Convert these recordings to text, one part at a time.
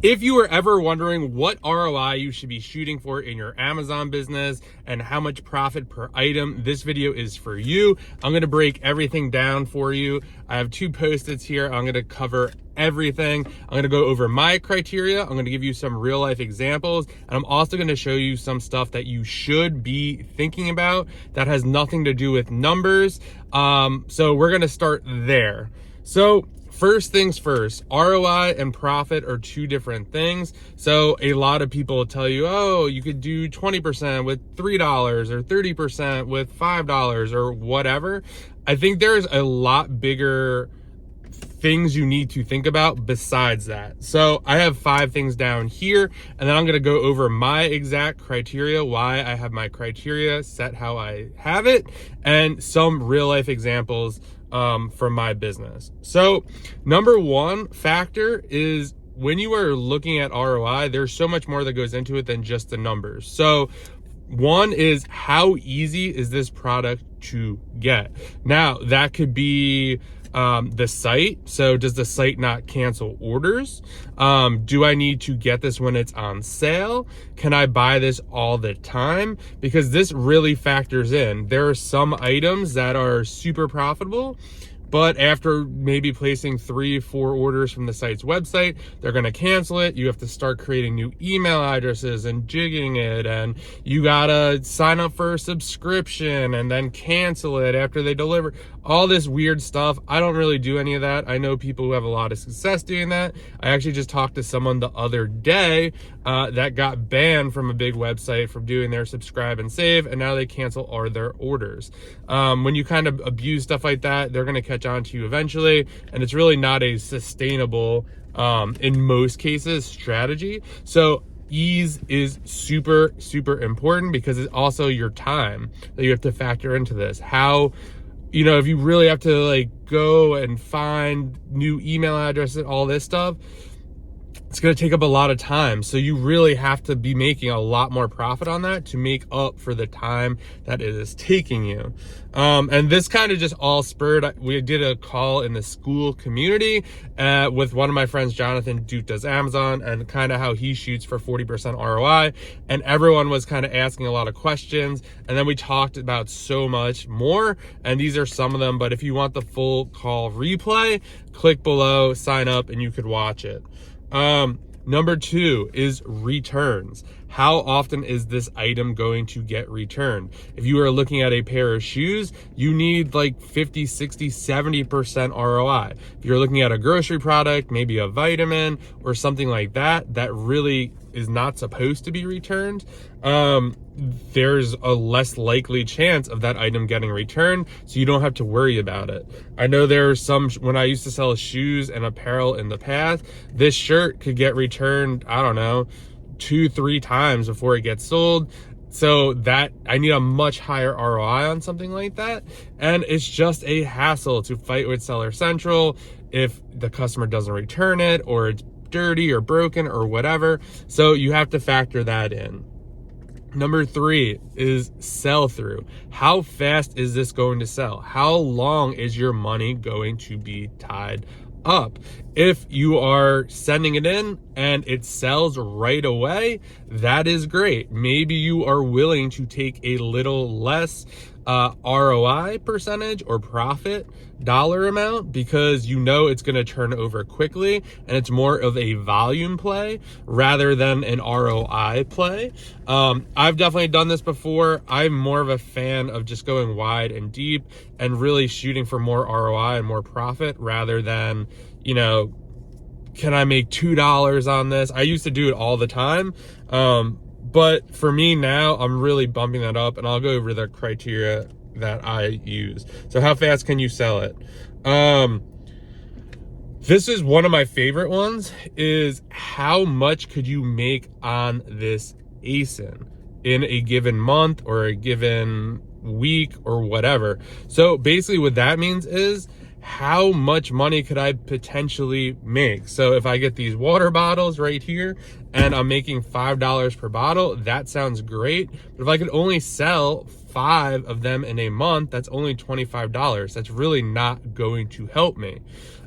If you were ever wondering what ROI you should be shooting for in your Amazon business and how much profit per item, this video is for you. I'm gonna break everything down for you. I have 2 Post-its here. I'm gonna cover everything. I'm gonna go over my criteria. I'm gonna give you some real life examples. And I'm also gonna show you some stuff that you should be thinking about that has nothing to do with numbers. So we're gonna start there. So first things first, ROI and profit are 2 different things. So a lot of people will tell you, oh, you could do 20% with $3 or 30% with $5 or whatever. I think there's a lot bigger things you need to think about besides that. So I have 5 things down here, and then I'm gonna go over my exact criteria, why I have my criteria set how I have it, and some real life examples for my business. So number 1 factor is when you are looking at ROI, there's so much more that goes into it than just the numbers. So 1 is how easy is this product to get? Now that could be the site. So does the site not cancel orders? Do I need to get this when it's on sale? Can I buy this all the time? Because this really factors in. There are some items that are super profitable, but after maybe placing 3-4 orders from the site's website, they're gonna cancel it. You have to start creating new email addresses and jigging it, and you gotta sign up for a subscription and then cancel it after they deliver. All this weird stuff. I don't really do any of that. I know people who have a lot of success doing that. I actually just talked to someone the other day that got banned from a big website from doing their subscribe and save, and now they cancel all their orders. When you kind of abuse stuff like that, they're gonna catch on to you eventually, and it's really not a sustainable, in most cases, strategy. So ease is super, super important because it's also your time that you have to factor into this. How, you know, if you really have to like go and find new email addresses, all this stuff, it's going to take up a lot of time. So you really have to be making a lot more profit on that to make up for the time that it is taking you. And this kind of just all spurred. We did a call in the school community with one of my friends, Jonathan. Duke does Amazon, and kind of how he shoots for 40% ROI. And everyone was kind of asking a lot of questions. And then we talked about so much more. And these are some of them. But if you want the full call replay, click below, sign up, and you could watch it. Number 2 is returns. How often is this item going to get returned? If you are looking at a pair of shoes, you need like 50, 60, 70% ROI. If you're looking at a grocery product, maybe a vitamin or something like that, that really is not supposed to be returned, there's a less likely chance of that item getting returned, so you don't have to worry about it. I know there are some, when I used to sell shoes and apparel in the past, this shirt could get returned, I don't know, 2-3 times before it gets sold. So that I need a much higher ROI on something like that. And it's just a hassle to fight with Seller Central if the customer doesn't return it, or it's dirty or broken or whatever. So you have to factor that in. Number 3 is sell through. How fast is this going to sell? How long is your money going to be tied up? If you are sending it in and it sells right away, that is great. Maybe you are willing to take a little less ROI percentage or profit dollar amount because you know it's going to turn over quickly, and it's more of a volume play rather than an ROI play. I've definitely done this before. I'm more of a fan of just going wide and deep and really shooting for more ROI and more profit rather than, you know, can I make $2 on this? I used to do it all the time. But for me now, I'm really bumping that up, and I'll go over the criteria that I use. So how fast can you sell it? This is one of my favorite ones, is how much could you make on this ASIN in a given month or a given week or whatever. So basically what that means is, how much money could I potentially make? So if I get these water bottles right here and I'm making $5 per bottle, that sounds great. But if I could only sell 5 of them in a month, that's only $25. That's really not going to help me.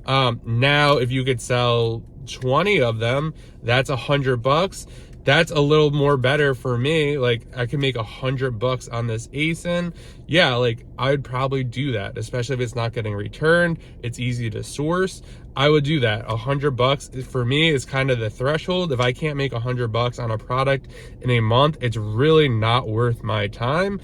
Now, if you could sell 20 of them, that's $100. That's a little more better for me. Like, I can make $100 on this ASIN. Yeah, like, I would probably do that, especially if it's not getting returned. It's easy to source. I would do that. $100 for me is kind of the threshold. If I can't make $100 on a product in a month, it's really not worth my time.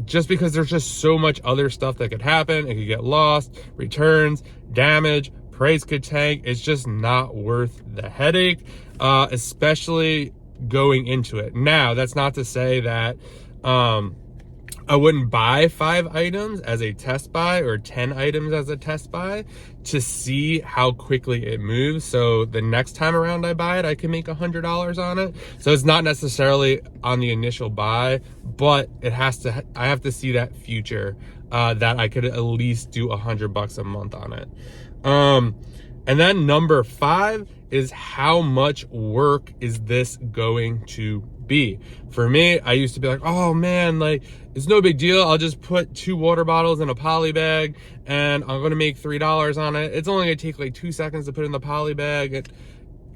Just because there's just so much other stuff that could happen. It could get lost, returns, damage, price could tank. It's just not worth the headache, especially going into it. Now, that's not to say that I wouldn't buy 5 items as a test buy or 10 items as a test buy to see how quickly it moves. So the next time around I buy it, I can make $100 on it. So it's not necessarily on the initial buy, but I have to see that future, that I could at least do $100 a month on it. And then number 5 is how much work is this going to be? For me, I used to be like, oh man, like, it's no big deal. I'll just put 2 water bottles in a poly bag and I'm going to make $3 on it. It's only going to take like 2 seconds to put in the poly bag.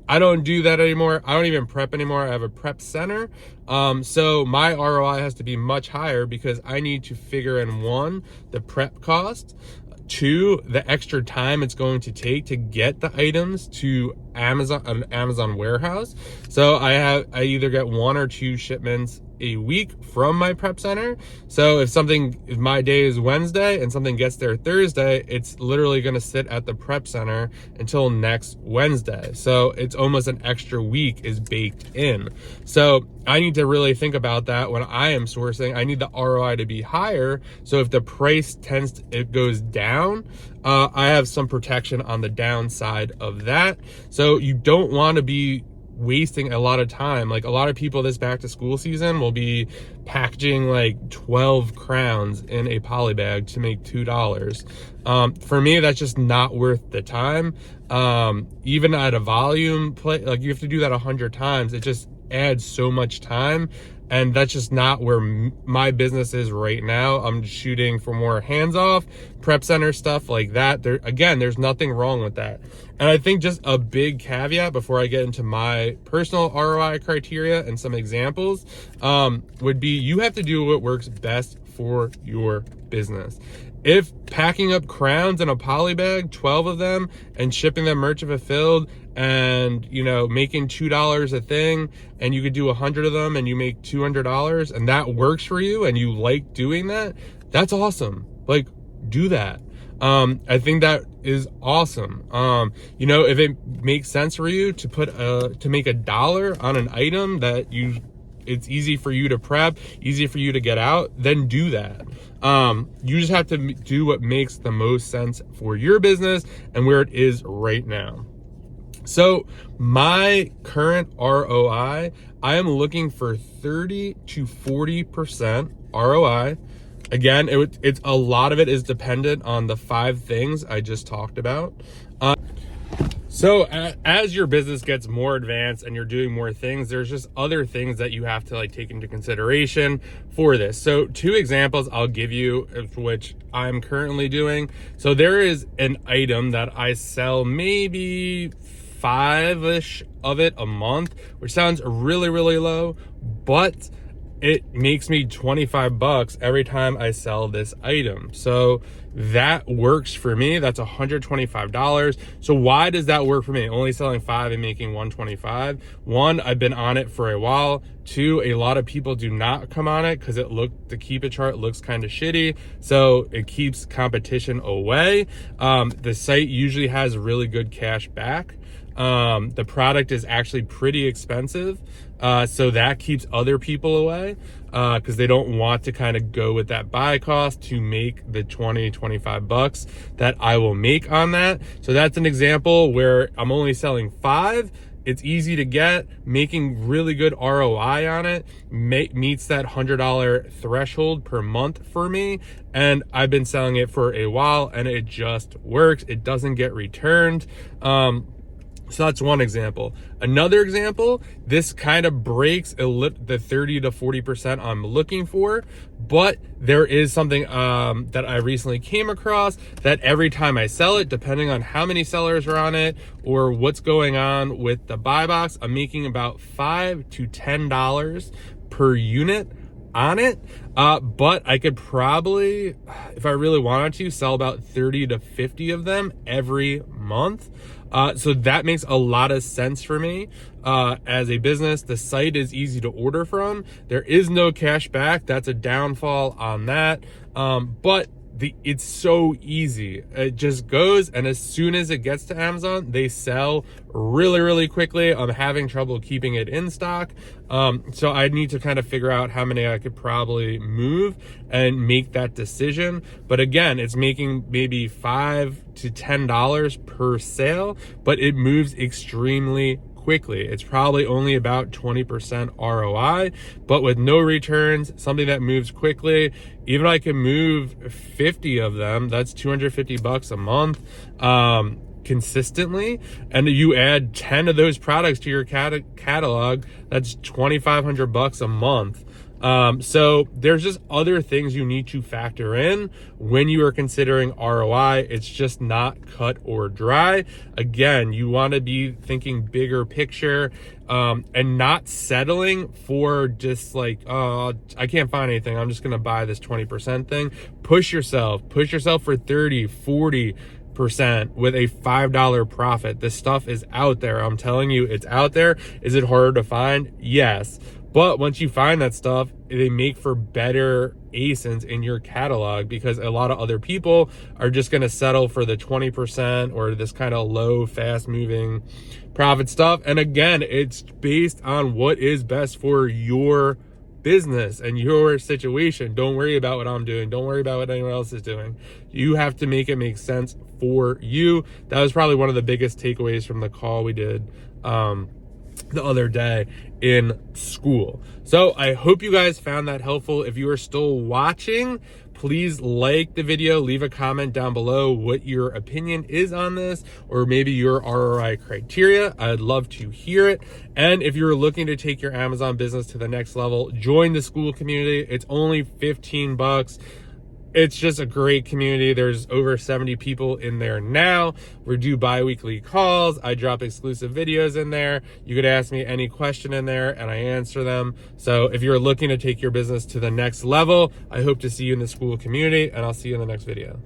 I don't do that anymore. I don't even prep anymore. I have a prep center. So my ROI has to be much higher because I need to figure in 1, the prep cost, 2, the extra time it's going to take to get the items to an Amazon warehouse. So I either get 1 or 2 shipments a week from my prep center. So if my day is Wednesday and something gets there Thursday, it's literally going to sit at the prep center until next Wednesday. So it's almost an extra week is baked in. So I need to really think about that when I am sourcing. I need the ROI to be higher. So if the price it goes down, I have some protection on the downside of that. So you don't want to be wasting a lot of time. Like, a lot of people this back to school season will be packaging like 12 crowns in a poly bag to make $2. For me, that's just not worth the time. Even at a volume play, like, you have to do that 100 times. It just adds so much time. And that's just not where my business is right now. I'm shooting for more hands-off, prep center stuff like that. There's nothing wrong with that. And I think just a big caveat before I get into my personal ROI criteria and some examples, would be you have to do what works best for your business. If packing up crowns in a poly bag, 12 of them, and shipping them merchant fulfilled, and making $2 a thing, and you could do 100 of them and you make $200, and that works for you and you like doing that, that's awesome. Like, do that. I think that is awesome. If it makes sense for you to make $1 on an item that it's easy for you to prep, easy for you to get out, then do that. You just have to do what makes the most sense for your business and where it is right now. So my current ROI, I am looking for 30 to 40% ROI. Again, it's a lot of it is dependent on the 5 things I just talked about. So as your business gets more advanced and you're doing more things, there's just other things that you have to take into consideration for this. So 2 examples I'll give you, which I'm currently doing. So there is an item that I sell maybe 5-ish of it a month, which sounds really, really low, but it makes me $25 every time I sell this item. So that works for me. That's $125. So why does that work for me? Only selling 5 and making $125. 1, I've been on it for a while. 2, a lot of people do not come on it because the keep it chart looks kind of shitty. So it keeps competition away. The site usually has really good cash back. The product is actually pretty expensive. So that keeps other people away, because they don't want to kind of go with that buy cost to make the $20-25 that I will make on that. So that's an example where I'm only selling 5. It's easy to get, making really good ROI on it, meets that $100 threshold per month for me. And I've been selling it for a while and it just works. It doesn't get returned. So that's one example. Another example, this kind of breaks the 30 to 40% I'm looking for, but there is something that I recently came across that every time I sell it, depending on how many sellers are on it or what's going on with the buy box, I'm making about $5 to $10 per unit on it. But I could probably, if I really wanted to, sell about 30 to 50 of them every month. So that makes a lot of sense for me. As a business, the site is easy to order from. There is no cash back. That's a downfall on that. But it's so easy. It just goes, and as soon as it gets to Amazon, they sell really, really quickly. I'm having trouble keeping it in stock. So I need to kind of figure out how many I could probably move and make that decision. But again, it's making maybe $5 to $10 per sale, but it moves extremely quickly. It's probably only about 20% ROI, but with no returns, something that moves quickly. Even I can move 50 of them, that's $250 a month consistently, and you add 10 of those products to your catalog, that's $2,500 a month. So there's just other things you need to factor in when you are considering ROI. It's just not cut or dry. Again, you want to be thinking bigger picture, and not settling for just like, oh, I can't find anything, I'm just going to buy this 20% thing. Push yourself for 30, 40% with a $5 profit. This stuff is out there. I'm telling you, it's out there. Is it harder to find? Yes. But once you find that stuff, they make for better ASINs in your catalog, because a lot of other people are just going to settle for the 20% or this kind of low, fast moving profit stuff. And again, it's based on what is best for your business and your situation. Don't worry about what I'm doing. Don't worry about what anyone else is doing. You have to make it make sense for you. That was probably one of the biggest takeaways from the call we did the other day in school. So I hope you guys found that helpful. If you are still watching, please like the video, leave a comment down below what your opinion is on this, or maybe your ROI criteria. I'd love to hear it. And if you're looking to take your Amazon business to the next level, join the school community. It's only $15. It's just a great community. There's over 70 people in there now. We do bi-weekly calls. I drop exclusive videos in there. You could ask me any question in there and I answer them. So if you're looking to take your business to the next level, I hope to see you in the school community, and I'll see you in the next video.